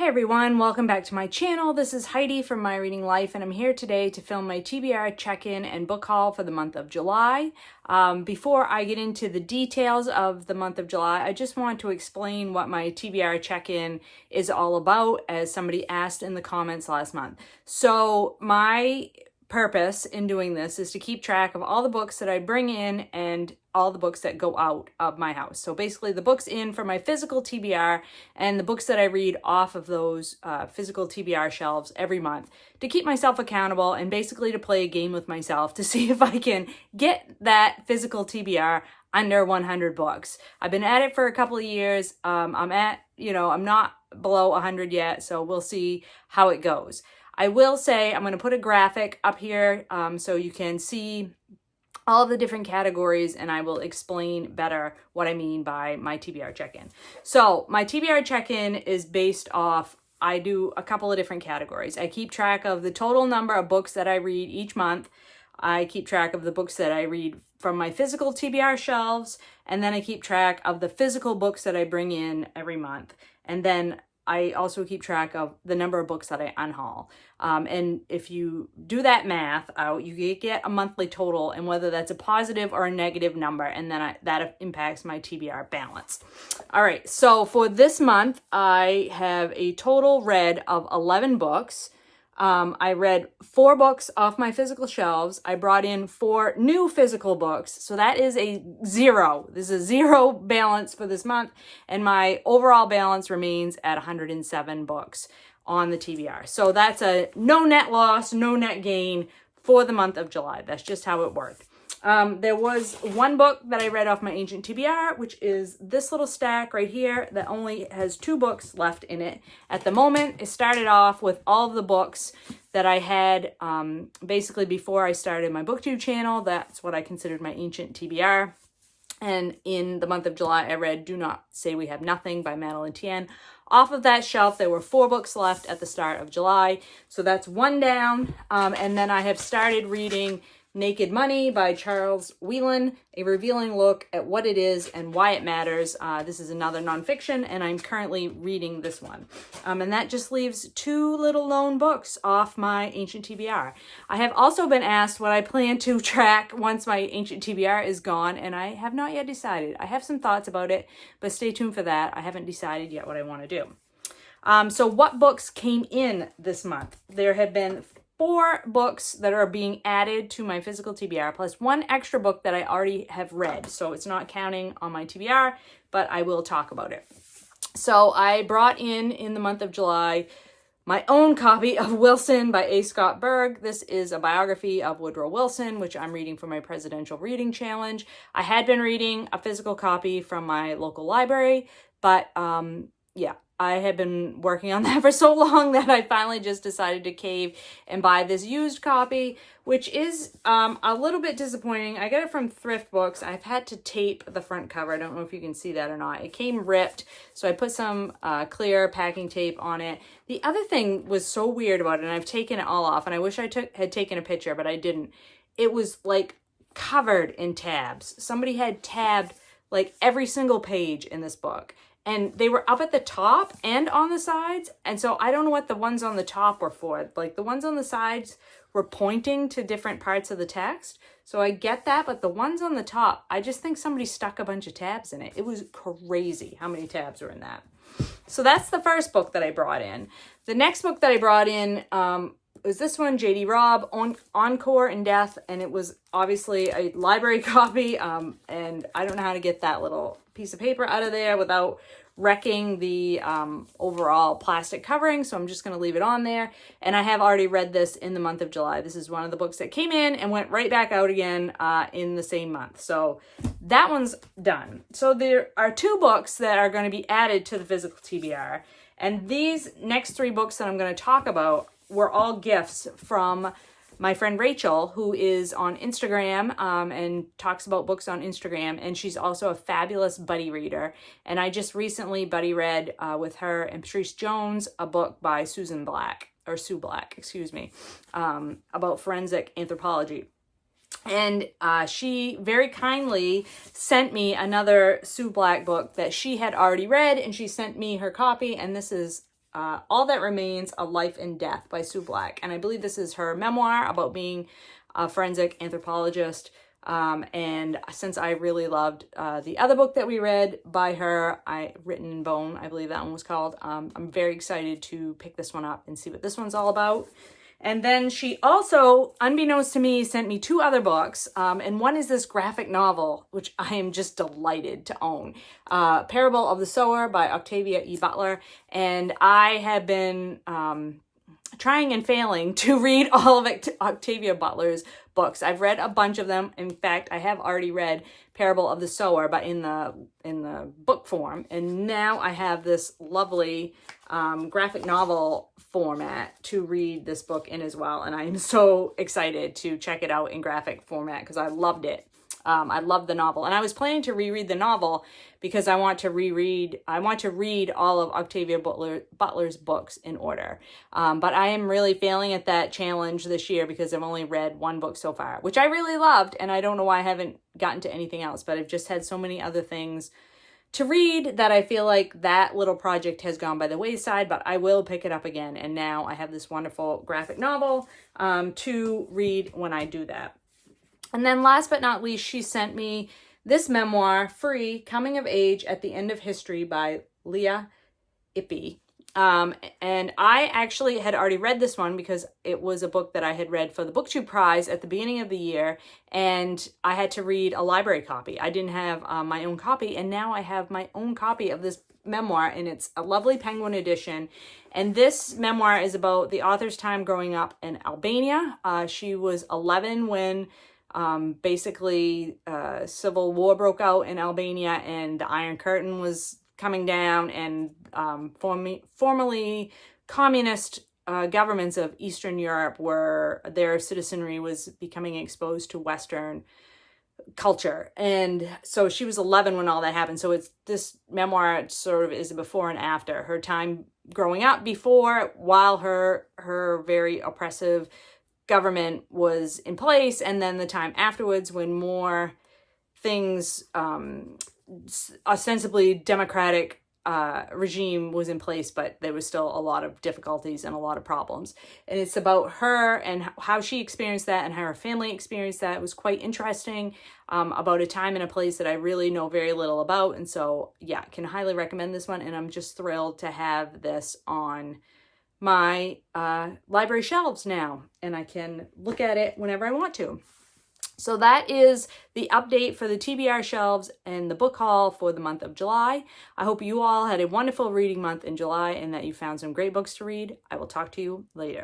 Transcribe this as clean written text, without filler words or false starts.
Hi everyone, welcome back to my channel. This is Heidi from My Reading Life, and I'm here today to film my TBR check-in and book haul for the month of July. Before I get into the details of the month of July, I just want to explain what my TBR check-in is all about, as somebody asked in the comments last month. So my purpose in doing this is to keep track of all the books that I bring in and all the books that go out of my house. So basically the books in for my physical TBR and the books that I read off of those physical TBR shelves every month, to keep myself accountable and basically to play a game with myself to see if I can get that physical TBR under 100 books. I've been at it for a couple of years. I'm not below 100 yet, so we'll see how it goes. I will say I'm going to put a graphic up here so you can see all of the different categories, and I will explain better what I mean by my TBR check-in. So my TBR check-in is based off, I do a couple of different categories. I keep track of the total number of books that I read each month. I keep track of the books that I read from my physical TBR shelves, and then I keep track of the physical books that I bring in every month. And then I also keep track of the number of books that I unhaul. And if you do that math out, you get a monthly total, and whether that's a positive or a negative number, and then that impacts my TBR balance. All right, so for this month, I have a total read of 11 books. I read 4 books off my physical shelves. I brought in 4 new physical books. So that is a 0. This is a 0 balance for this month. And my overall balance remains at 107 books on the TBR. So that's a no net loss, no net gain for the month of July. That's just how it worked. There was one book that I read off my ancient TBR, which is this little stack right here that only has 2 books left in it. At the moment, it started off with all of the books that I had basically before I started my BookTube channel. That's what I considered my ancient TBR. And in the month of July, I read Do Not Say We Have Nothing by Madeline Tien. Off of that shelf, there were 4 books left at the start of July. So that's 1 down. And then I have started reading Naked Money by Charles Whelan, a revealing look at what it is and why it matters. This is another nonfiction, and I'm currently reading this one. And that just leaves 2 little lone books off my ancient TBR. I have also been asked what I plan to track once my ancient TBR is gone, and I have not yet decided. I have some thoughts about it, but stay tuned for that. I haven't decided yet what I want to do. So what books came in this month? There have been 4 books that are being added to my physical TBR, plus 1 extra book that I already have read. So it's not counting on my TBR, but I will talk about it. So I brought in the month of July, my own copy of Wilson by A. Scott Berg. This is a biography of Woodrow Wilson, which I'm reading for my Presidential Reading Challenge. I had been reading a physical copy from my local library, but I had been working on that for so long that I finally just decided to cave and buy this used copy, which is a little bit disappointing. I got it from Thrift Books. I've had to tape the front cover. I don't know if you can see that or not. It came ripped, so I put some clear packing tape on it. The other thing was so weird about it, and I've taken it all off, and I wish I had taken a picture, but I didn't. It was like covered in tabs. Somebody had tabbed like every single page in this book. And they were up at the top and on the sides. And so I don't know what the ones on the top were for. Like the ones on the sides were pointing to different parts of the text. So I get that, but the ones on the top, I just think somebody stuck a bunch of tabs in it. It was crazy how many tabs were in that. So that's the first book that I brought in. The next book that I brought in was this one, J.D. Robb, Encore in Death. And it was obviously a library copy. And I don't know how to get that little piece of paper out of there without wrecking the overall plastic covering, so I'm just going to leave it on there. And I have already read this in the month of July. This is one of the books that came in and went right back out again in the same month. So that one's done. So there are 2 books that are going to be added to the physical TBR. And these next 3 books that I'm going to talk about were all gifts from my friend Rachel, who is on Instagram and talks about books on Instagram, and she's also a fabulous buddy reader. And I just recently buddy read with her and Patrice Jones a book by Sue Black, excuse me, about forensic anthropology. And she very kindly sent me another Sue Black book that she had already read, and she sent me her copy, and this is All That Remains, A Life in Death by Sue Black. And I believe this is her memoir about being a forensic anthropologist. And since I really loved the other book that we read by her, Written in Bone, I believe that one was called, I'm very excited to pick this one up and see what this one's all about. And then she also, unbeknownst to me, sent me 2 other books. And one is this graphic novel, which I am just delighted to own. Parable of the Sower by Octavia Butler. And I have been trying and failing to read all of Octavia Butler's books. I've read a bunch of them. In fact, I have already read Parable of the Sower, but in the book form. And now I have this lovely graphic novel format to read this book in as well. And I am so excited to check it out in graphic format because I loved it. I love the novel, and I was planning to reread the novel because I want to read all of Octavia Butler's books in order. But I am really failing at that challenge this year because I've only read 1 book so far, which I really loved, and I don't know why I haven't gotten to anything else, but I've just had so many other things to read that I feel like that little project has gone by the wayside, but I will pick it up again. And now I have this wonderful graphic novel to read when I do that. And then last but not least, she sent me this memoir, free, Coming of Age at the End of History by Lea Ypi. And I actually had already read this one because it was a book that I had read for the BookTube Prize at the beginning of the year, and I had to read a library copy. I didn't have my own copy, and now I have my own copy of this memoir, and it's a lovely Penguin edition. And this memoir is about the author's time growing up in Albania. She was 11 when basically civil war broke out in Albania, and the Iron Curtain was coming down, and formerly communist governments of Eastern Europe were, their citizenry was becoming exposed to Western culture. And so she was 11 when all that happened. So it's, this memoir sort of is a before and after, her time growing up before, while her very oppressive government was in place, and then the time afterwards when more things, ostensibly democratic regime was in place, but there was still a lot of difficulties and a lot of problems. And it's about her and how she experienced that and how her family experienced that. It was quite interesting, about a time and a place that I really know very little about. And so, yeah, can highly recommend this one. And I'm just thrilled to have this on my library shelves now, and I can look at it whenever I want to. So that is the update for the TBR shelves and the book haul for the month of July. I hope you all had a wonderful reading month in July and that you found some great books to read. I will talk to you later.